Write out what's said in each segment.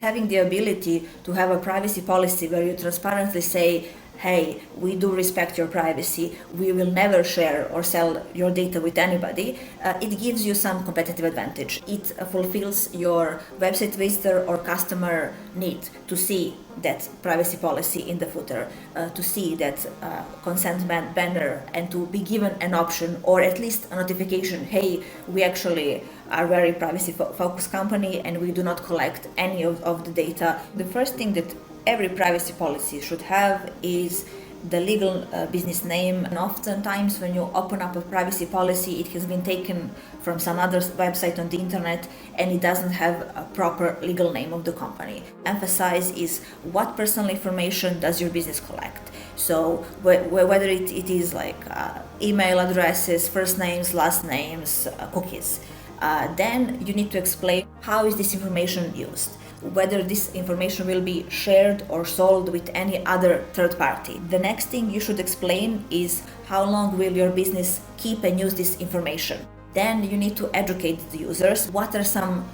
Having the ability to have a privacy policy where you transparently say, hey, we do respect your privacy, we will never share or sell your data with anybody, it gives you some competitive advantage. It fulfills your website visitor or customer need to see that privacy policy in the footer, to see that consent banner, and to be given an option or at least a notification, hey, we actually are a very privacy focused company and we do not collect any of the data. The first thing that every privacy policy should have is the legal business name. And oftentimes when you open up a privacy policy, it has been taken from some other website on the internet and it doesn't have a proper legal name of the company. Emphasize is what personal information does your business collect. So whether it is like email addresses, first names, last names, cookies. Then you need to explain how is this information used, whether this information will be shared or sold with any other third party. The next thing you should explain is how long will your business keep and use this information. Then you need to educate the users. What are some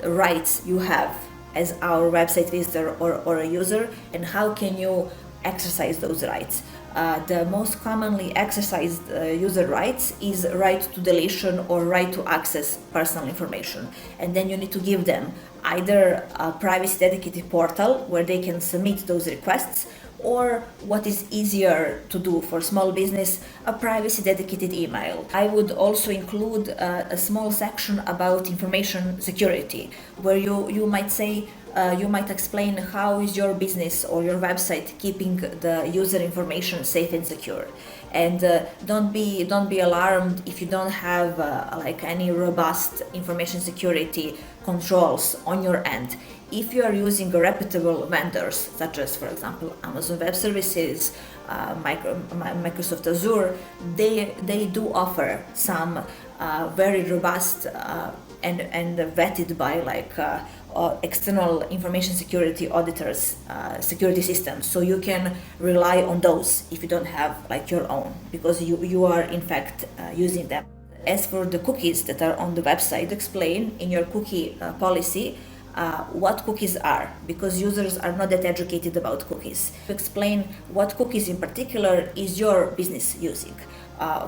rights you have as our website visitor or a user, and how can you exercise those rights? The most commonly exercised user rights is right to deletion or right to access personal information. And then you need to give them either a privacy dedicated portal where they can submit those requests, or what is easier to do for small business, a privacy dedicated email. I would also include a small section about information security, where you might say, you might explain how is your business or your website keeping the user information safe and secure. And don't be alarmed if you don't have like any robust information security controls on your end. If you are using reputable vendors, such as, for example, Amazon Web Services, Microsoft Azure, they do offer some very robust and vetted by external information security auditors security systems. So you can rely on those if you don't have your own, because you are in fact using them. As for the cookies that are on the website, explain in your cookie policy what cookies are, because users are not that educated about cookies. Explain what cookies in particular is your business using,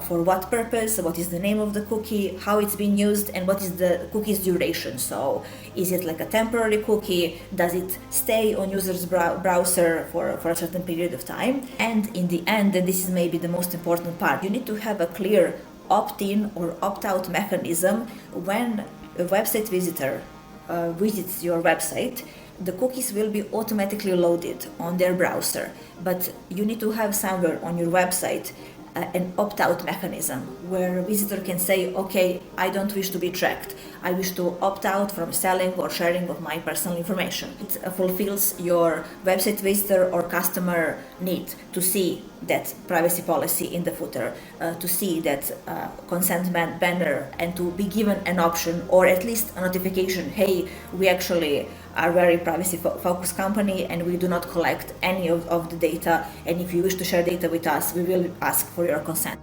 for what purpose, what is the name of the cookie, how it's been used, and what is the cookie's duration. So is it like a temporary cookie? Does it stay on user's browser for a certain period of time? And in the end, and this is maybe the most important part, you need to have a clear opt-in or opt-out mechanism. When a website visitor visits your website, the cookies will be automatically loaded on their browser, but you need to have somewhere on your website an opt-out mechanism where a visitor can say, okay, I don't wish to be tracked. I wish to opt out from selling or sharing of my personal information. It fulfills your website visitor or customer need to see that privacy policy in the footer, to see that consent banner, and to be given an option or at least a notification, hey, we actually are a very privacy focused company and we do not collect any of the data, and if you wish to share data with us, we will ask for your consent.